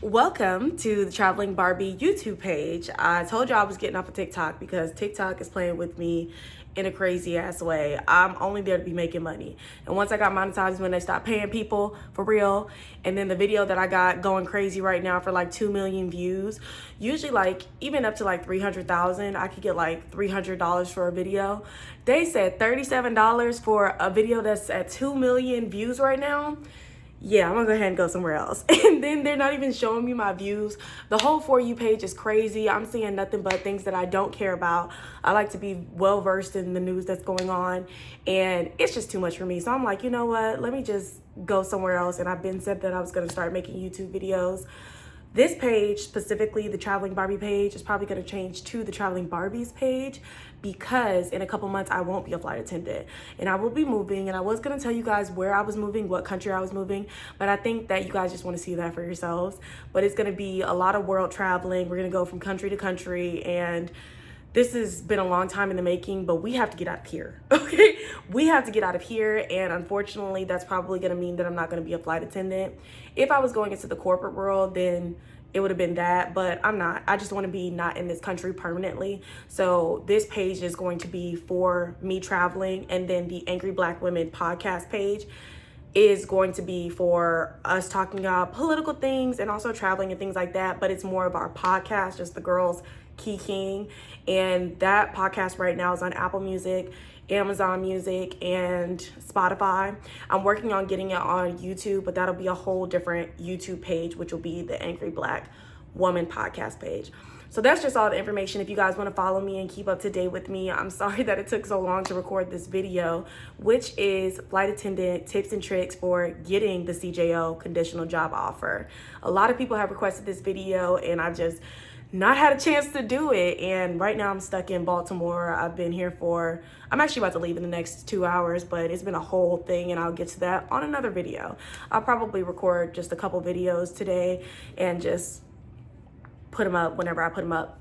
Welcome to the Traveling Barbie YouTube page. I told you I was getting off of TikTok because TikTok is playing with me in a crazy ass way. I'm only there to be making money. And once I got monetized, when they stopped paying people for real, and then the video that I got going crazy right now for like 2 million views, usually like even up to like 300,000, I could get like $300 for a video. They said $37 for a video that's at 2 million views right now. Yeah, I'm gonna go ahead and go somewhere else. And then they're not even showing me my views. The whole For You page is crazy. I'm seeing nothing but things that I don't care about. I like to be well versed in the news that's going on, and it's just too much for me. So I'm like, you know what? Let me just go somewhere else. And I've been said that I was gonna start making YouTube videos. This page, specifically the Traveling Barbie page, is probably going to change to the Traveling Barbies page because in a couple months I won't be a flight attendant and I will be moving. And I was going to tell you guys where I was moving, what country I was moving, but I think that you guys just want to see that for yourselves. But it's going to be a lot of world traveling. We're going to go from country to country, and this has been a long time in the making, but we have to get out of here, okay? We have to get out of here, and unfortunately, that's probably gonna mean that I'm not gonna be a flight attendant. If I was going into the corporate world, then it would have been that, but I'm not. I just wanna be not in this country permanently. So this page is going to be for me traveling, and then the Angry Black Women podcast page is going to be for us talking about political things and also traveling and things like that, but it's more of our podcast, just the girls King, and that podcast right now is on Apple Music, Amazon Music, and Spotify. I'm working on getting it on YouTube, but that'll be a whole different YouTube page, which will be the Angry Black Woman podcast page. So that's just all the information. If you guys want to follow me and keep up to date with me, I'm sorry that it took so long to record this video, which is flight attendant tips and tricks for getting the CJO conditional job offer. A lot of people have requested this video, and I've just not had a chance to do it. And right now I'm stuck in Baltimore. I've been here I'm actually about to leave in the next 2 hours, but it's been a whole thing, and I'll get to that on another video. I'll probably record just a couple videos today and just put them up whenever I put them up.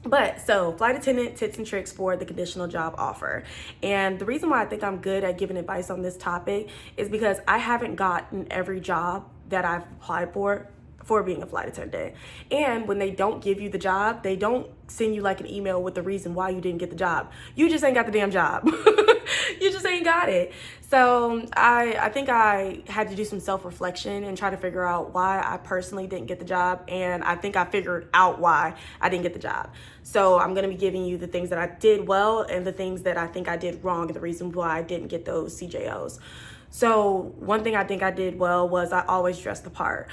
But so flight attendant tips and tricks for the conditional job offer. And the reason why I think I'm good at giving advice on this topic is because I haven't gotten every job that I've applied for being a flight attendant. And when they don't give you the job, they don't send you like an email with the reason why you didn't get the job. You just ain't got the damn job. You just ain't got it. So I think I had to do some self-reflection and try to figure out why I personally didn't get the job. And I think I figured out why I didn't get the job. So I'm going to be giving you the things that I did well and the things that I think I did wrong and the reason why I didn't get those CJOs. So one thing I think I did well was I always dressed the part.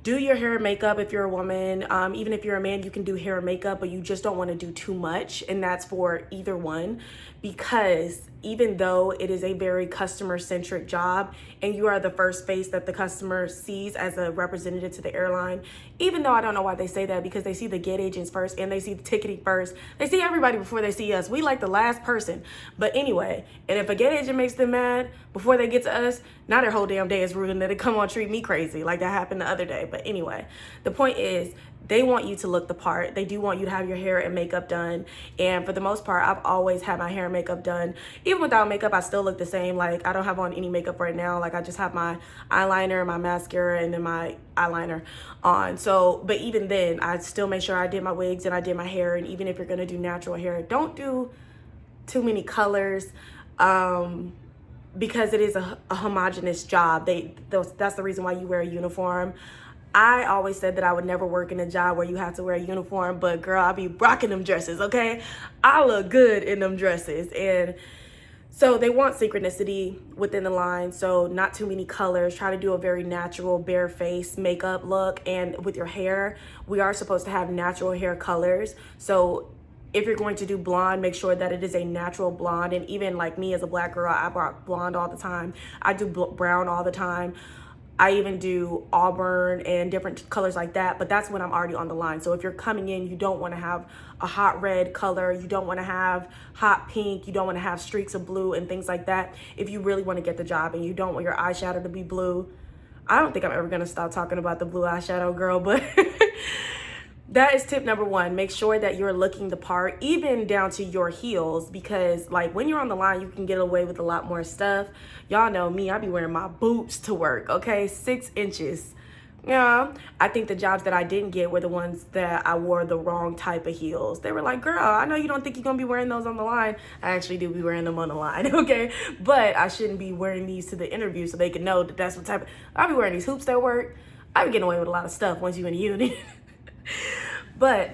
Do your hair and makeup if you're a woman. Even if you're a man, you can do hair and makeup, but you just don't want to do too much. And that's for either one, because even though it is a very customer-centric job and you are the first face that the customer sees as a representative to the airline, even though I don't know why they say that, because they see the gate agents first and they see the ticketing first. They see everybody before they see us. We like the last person. But anyway, and if a gate agent makes them mad before they get to us, now their whole damn day is ruined. That they come on treat me crazy like that happened the other day. But anyway, the point is, they want you to look the part. They do want you to have your hair and makeup done. And for the most part, I've always had my hair and makeup done. Even without makeup, I still look the same. Like, I don't have on any makeup right now. Like, I just have my eyeliner, my mascara, and then my eyeliner on. So, but even then, I still make sure I did my wigs and I did my hair. And even if you're gonna do natural hair, don't do too many colors. Because it is a homogenous job. That's the reason why you wear a uniform. I always said that I would never work in a job where you have to wear a uniform, but girl, I be rocking them dresses, okay? I look good in them dresses. And so they want synchronicity within the line, so not too many colors. Try to do a very natural, bare face makeup look. And with your hair, we are supposed to have natural hair colors. So if you're going to do blonde, make sure that it is a natural blonde. And even like me as a black girl, I rock blonde all the time. I do brown all the time. I even do auburn and different colors like that, but that's when I'm already on the line. So if you're coming in, you don't want to have a hot red color, you don't want to have hot pink, you don't want to have streaks of blue and things like that. If you really want to get the job and you don't want your eyeshadow to be blue, I don't think I'm ever going to stop talking about the blue eyeshadow, girl, but that is tip number one. Make sure that you're looking the part, even down to your heels, because like when you're on the line, you can get away with a lot more stuff. Y'all know me, I be wearing my boots to work, okay? 6 inches. Yeah, I think the jobs that I didn't get were the ones that I wore the wrong type of heels. They were like, girl, I know you don't think you're gonna be wearing those on the line. I actually do be wearing them on the line, okay? But I shouldn't be wearing these to the interview so they can know that that's what type of, I'll be wearing these hoops at work. I be getting away with a lot of stuff once you in a unit. But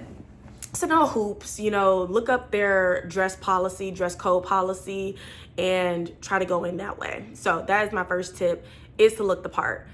so no hoops, look up their dress code policy, and try to go in that way. So that is my first tip, is to look the part.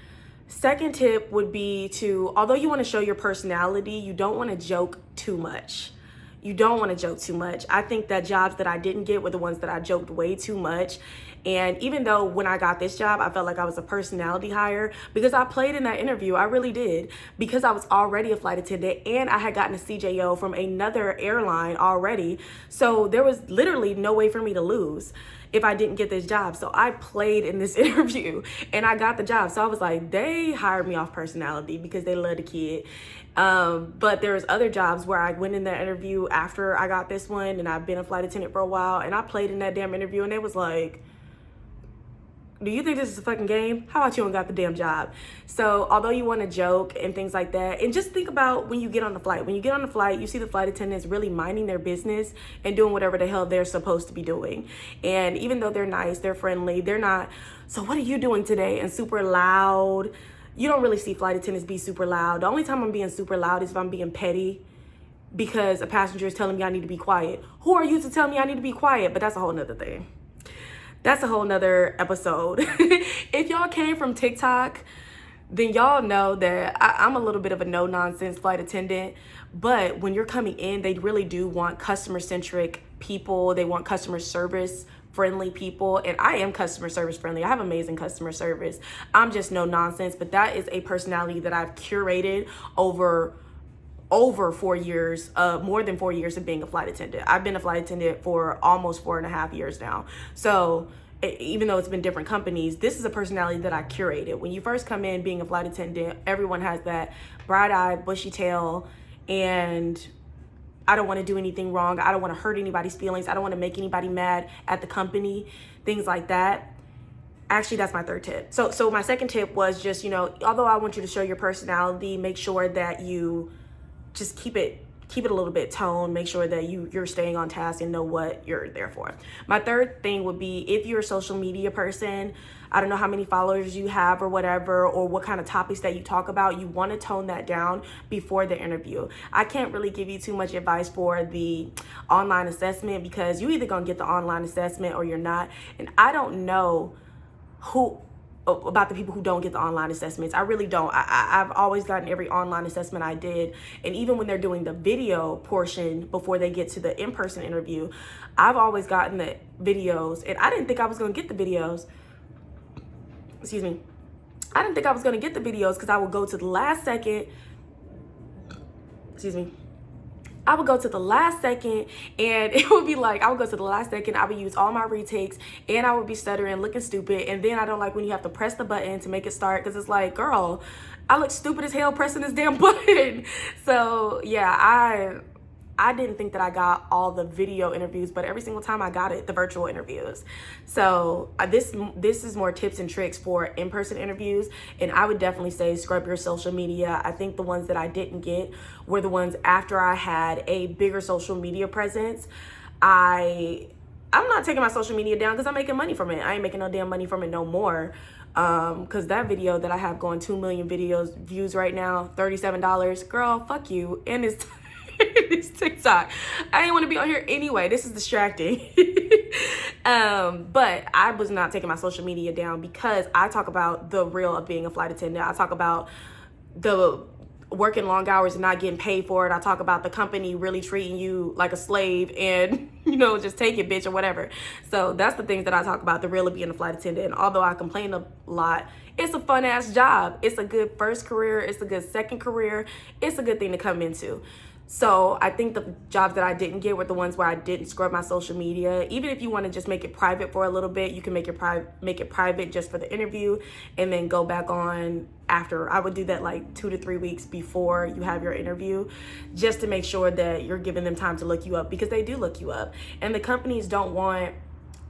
Second tip would be to, although you want to show your personality, you don't want to joke too much. You don't want to joke too much. I think that jobs that I didn't get were the ones that I joked way too much. And even though when I got this job, I felt like I was a personality hire because I played in that interview. I really did, because I was already a flight attendant and I had gotten a CJO from another airline already. So there was literally no way for me to lose if I didn't get this job. So I played in this interview and I got the job. So I was like, they hired me off personality because they love the kid. But there's other jobs where I went in that interview after I got this one, and I've been a flight attendant for a while, and I played in that damn interview, and it was like, do you think this is a fucking game? How about you don't got the damn job? So although you want to joke and things like that, and just think about when you get on the flight. When you get on the flight, you see the flight attendants really minding their business and doing whatever the hell they're supposed to be doing. And even though they're nice, they're friendly, they're not, so what are you doing today? And super loud. You don't really see flight attendants be super loud. The only time I'm being super loud is if I'm being petty because a passenger is telling me I need to be quiet. Who are you to tell me I need to be quiet? But that's a whole nother thing. That's a whole nother episode. If y'all came from TikTok, then y'all know that I'm a little bit of a no-nonsense flight attendant. But when you're coming in, they really do want customer-centric people. They want customer service friendly people, and I am customer service friendly. I have amazing customer service. I'm just no nonsense, but that is a personality that I've curated over 4 years, more than 4 years of being a flight attendant. I've been a flight attendant for almost 4.5 years now. So even though it's been different companies, this is a personality that I curated. When you first come in being a flight attendant, everyone has that bright-eyed, bushy tail, and I don't want to do anything wrong. I don't want to hurt anybody's feelings. I don't want to make anybody mad at the company, things like that. Actually, that's my third tip. So my second tip was just, although I want you to show your personality, make sure that you just keep it a little bit toned. Make sure that you're staying on task and know what you're there for. My third thing would be, if you're a social media person, I don't know how many followers you have or whatever, or what kind of topics that you talk about, you want to tone that down before the interview. I can't really give you too much advice for the online assessment because you either gonna get the online assessment or you're not. And I don't know about the people who don't get the online assessments. I really don't. I've always gotten every online assessment I did. And even when they're doing the video portion before they get to the in-person interview, I've always gotten the videos. And I didn't think I was going to get the videos. Excuse me. I didn't think I was going to get the videos because I would go to the last second. Excuse me. I would go to the last second, and it would be like, I would go to the last second, I would use all my retakes, and I would be stuttering, looking stupid. And then I don't like when you have to press the button to make it start, because it's like, girl, I look stupid as hell pressing this damn button. So yeah, I didn't think that I got all the video interviews, but every single time I got it, the virtual interviews. So this is more tips and tricks for in-person interviews. And I would definitely say scrub your social media. I think the ones that I didn't get were the ones after I had a bigger social media presence. I'm not taking my social media down because I'm making money from it. I ain't making no damn money from it no more. Because that video that I have going 2 million views right now, $37, girl, fuck you. And it's TikTok. I didn't want to be on here anyway. This is distracting. But I was not taking my social media down because I talk about the real of being a flight attendant. I talk about the working long hours and not getting paid for it. I talk about the company really treating you like a slave and, just take it, bitch, or whatever. So that's the things that I talk about, the real of being a flight attendant. And although I complain a lot, it's a fun ass job. It's a good first career. It's a good second career. It's a good thing to come into. So I think the jobs that I didn't get were the ones where I didn't scrub my social media. Even if you want to just make it private for a little bit, you can make it private just for the interview and then go back on after. I would do that like 2 to 3 weeks before you have your interview, just to make sure that you're giving them time to look you up, because they do look you up. And the companies don't want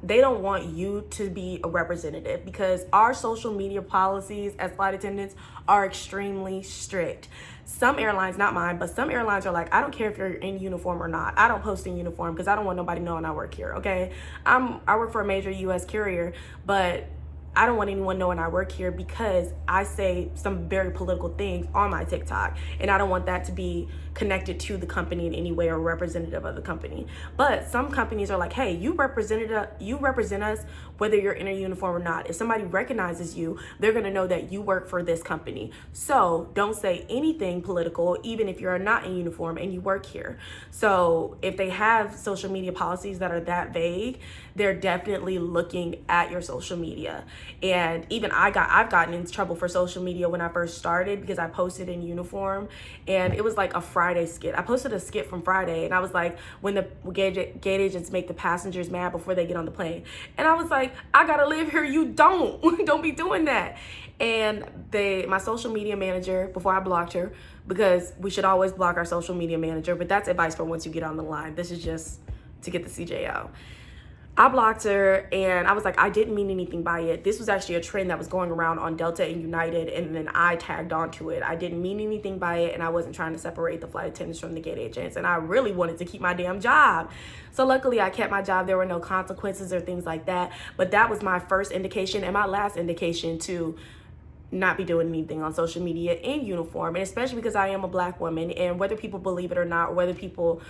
they don't want you to be a representative, because our social media policies as flight attendants are extremely strict. Some airlines, not mine, but some airlines are like, I don't care if you're in uniform or not. I don't post in uniform because I don't want nobody knowing I work here, okay? I work for a major US carrier, but I don't want anyone knowing I work here because I say some very political things on my TikTok, and I don't want that to be connected to the company in any way or representative of the company. But some companies are like, hey, you represent us whether you're in a uniform or not. If somebody recognizes you, they're gonna know that you work for this company. So don't say anything political, even if you're not in uniform and you work here. So if they have social media policies that are that vague, they're definitely looking at your social media. And even I've gotten in trouble for social media when I first started because I posted in uniform, and it was like a Friday skit. I posted a skit from Friday, and I was like, when the gate agents make the passengers mad before they get on the plane. And I was like, I gotta live here, you don't. Don't be doing that. And my social media manager, before I blocked her, because we should always block our social media manager, but that's advice for once you get on the line. This is just to get the CJ out. I blocked her, and I was like, I didn't mean anything by it. This was actually a trend that was going around on Delta and United, and then I tagged onto it. I didn't mean anything by it, and I wasn't trying to separate the flight attendants from the gate agents, and I really wanted to keep my damn job. So luckily, I kept my job. There were no consequences or things like that, but that was my first indication and my last indication to not be doing anything on social media in uniform, and especially because I am a Black woman, and whether people believe it or not, or whether people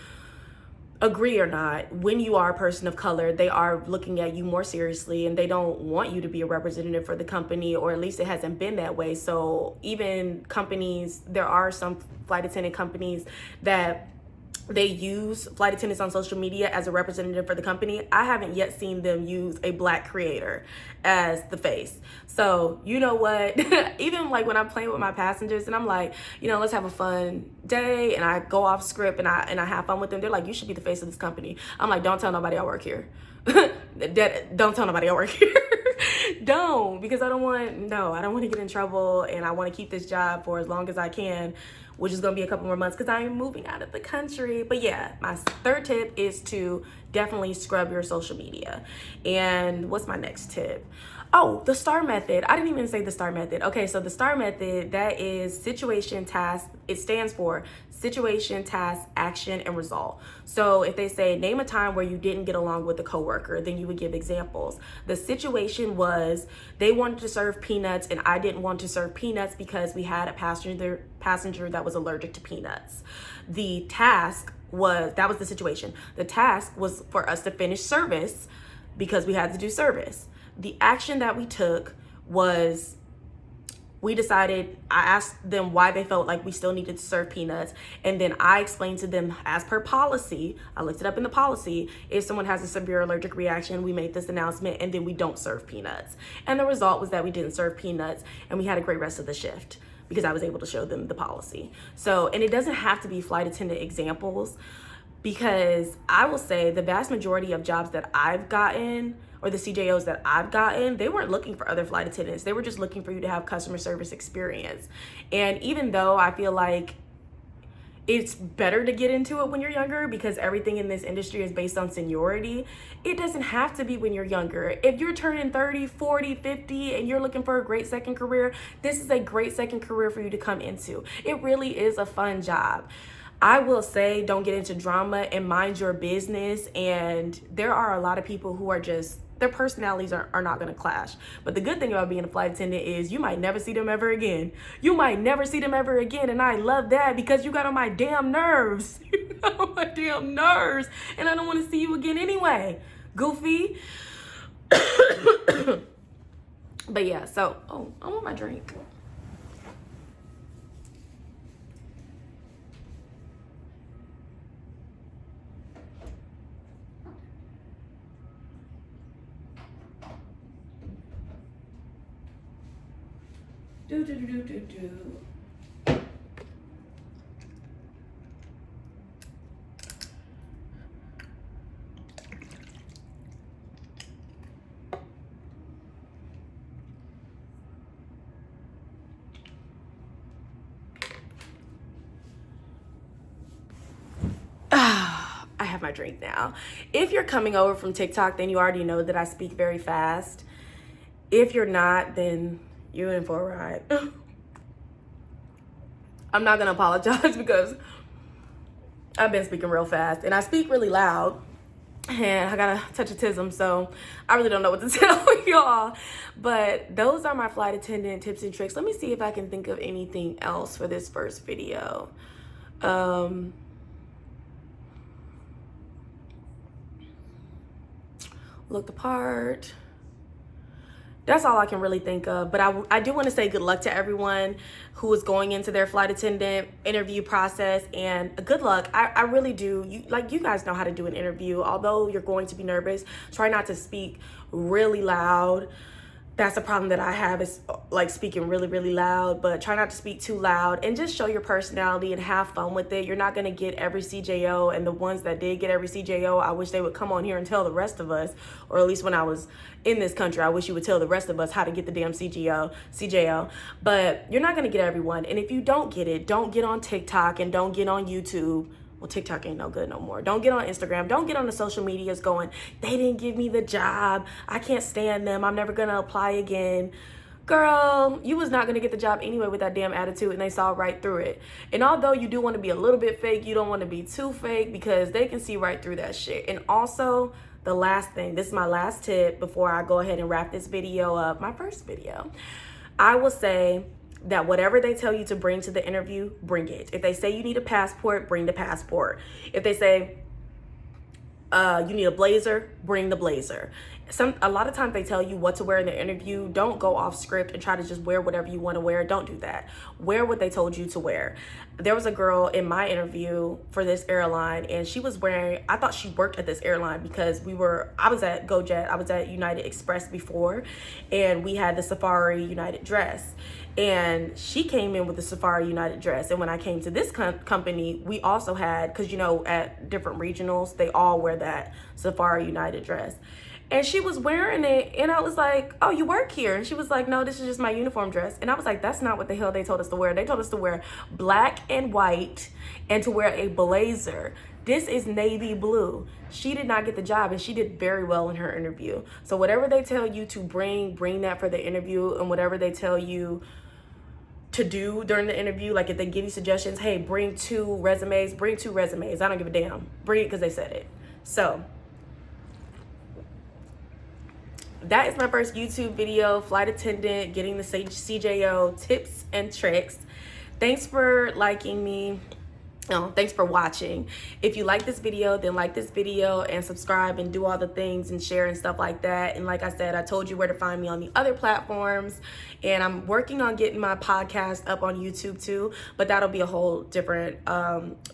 agree or not, when you are a person of color, they are looking at you more seriously, and they don't want you to be a representative for the company, or at least it hasn't been that way. So even companies, there are some flight attendant companies that they use flight attendants on social media as a representative for the company. I haven't yet seen them use a Black creator as the face. So you know what? Even like when I'm playing with my passengers and I'm like, let's have a fun day, and I go off script and I have fun with them, they're like, you should be the face of this company. I'm like, don't tell nobody I work here. Don't tell nobody I work here. Don't, because I don't want to get in trouble, and I want to keep this job for as long as I can, which is going to be a couple more months because I am moving out of the country. But yeah, my third tip is to definitely scrub your social media. And what's my next tip? Oh, the STAR method. I didn't even say the STAR method. Okay, so the STAR method, that is situation, task. It stands for situation, task, action, and result. So if they say, name a time where you didn't get along with a coworker, then you would give examples. The situation was they wanted to serve peanuts, and I didn't want to serve peanuts because we had a passenger that was allergic to peanuts. The task was, that was the situation. The task was for us to finish service because we had to do service. The action that we took was I asked them why they felt like we still needed to serve peanuts. And then I explained to them, as per policy, I looked it up in the policy, if someone has a severe allergic reaction, we make this announcement, and then we don't serve peanuts. And the result was that we didn't serve peanuts, and we had a great rest of the shift because I was able to show them the policy. So, and it doesn't have to be flight attendant examples, because I will say the vast majority of jobs that I've gotten, or the CJOs that I've gotten, they weren't looking for other flight attendants. They were just looking for you to have customer service experience. And even though I feel like it's better to get into it when you're younger because everything in this industry is based on seniority, it doesn't have to be when you're younger. If you're turning 30, 40, 50, and you're looking for a great second career, this is a great second career for you to come into. It really is a fun job. I will say, don't get into drama and mind your business. And there are a lot of people who are just, their personalities are not going to clash. But the good thing about being a flight attendant is you might never see them ever again. You might never see them ever again. And I love that because you got on my damn nerves. You got on my damn nerves. And I don't want to see you again anyway. Goofy. But yeah, so, oh, I want my drink. I have my drink now. If you're coming over from TikTok, then you already know that I speak very fast. If you're not, then you're in for a ride. I'm not gonna apologize because I've been speaking real fast and I speak really loud and I got a touch of autism, so I really don't know what to tell y'all. But those are my flight attendant tips and tricks. Let me see if I can think of anything else for this first video. Look the part. That's all I can really think of. But I do want to say good luck to everyone who is going into their flight attendant interview process, and good luck. I really do. You guys know how to do an interview. Although you're going to be nervous, try not to speak really loud. That's a problem that I have, is like speaking really, really loud, but try not to speak too loud and just show your personality and have fun with it. You're not gonna get every CJO, and the ones that did get every CJO, I wish they would come on here and tell the rest of us, or at least when I was in this country, I wish you would tell the rest of us how to get the damn CJO, but you're not gonna get everyone. And if you don't get it, don't get on TikTok and don't get on YouTube. Well, TikTok ain't no good no more. Don't get on Instagram. Don't get on the social medias going, they didn't give me the job. I can't stand them. I'm never going to apply again. Girl, you was not going to get the job anyway with that damn attitude, and they saw right through it. And although you do want to be a little bit fake, you don't want to be too fake because they can see right through that shit. And also, the last thing, this is my last tip before I go ahead and wrap this video up, my first video. I will say that whatever they tell you to bring to the interview, bring it. If they say you need a passport, bring the passport. If they say you need a blazer, bring the blazer. A lot of times they tell you what to wear in the interview. Don't go off script and try to just wear whatever you want to wear. Don't do that. Wear what they told you to wear. There was a girl in my interview for this airline, and she was wearing, I thought she worked at this airline because I was at GoJet, I was at United Express before, and we had the Safari United dress. And she came in with the Safari United dress. And when I came to this company, we also had, because at different regionals, they all wear that Safari United dress. And she was wearing it, and I was like, oh, you work here? And she was like, no, this is just my uniform dress. And I was like, that's not what the hell they told us to wear. They told us to wear black and white and to wear a blazer. This is navy blue. She did not get the job, and she did very well in her interview. So whatever they tell you to bring that for the interview, and whatever they tell you to do during the interview, like if they give you suggestions, hey, bring 2 resumes, bring 2 resumes. I don't give a damn. Bring it because they said it. So that is my first YouTube video, flight attendant, getting the CJO tips and tricks. Thanks for liking me. Thanks for watching. If you like this video, then like this video and subscribe and do all the things and share and stuff like that. And like I said, I told you where to find me on the other platforms, and I'm working on getting my podcast up on YouTube too, but that'll be a whole different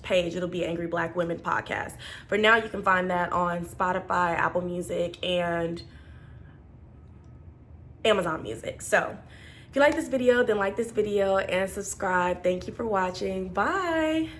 page. It'll be Angry Black Women Podcast. For now, you can find that on Spotify, Apple Music, and Amazon Music. So if you like this video, then like this video and subscribe. Thank you for watching. Bye.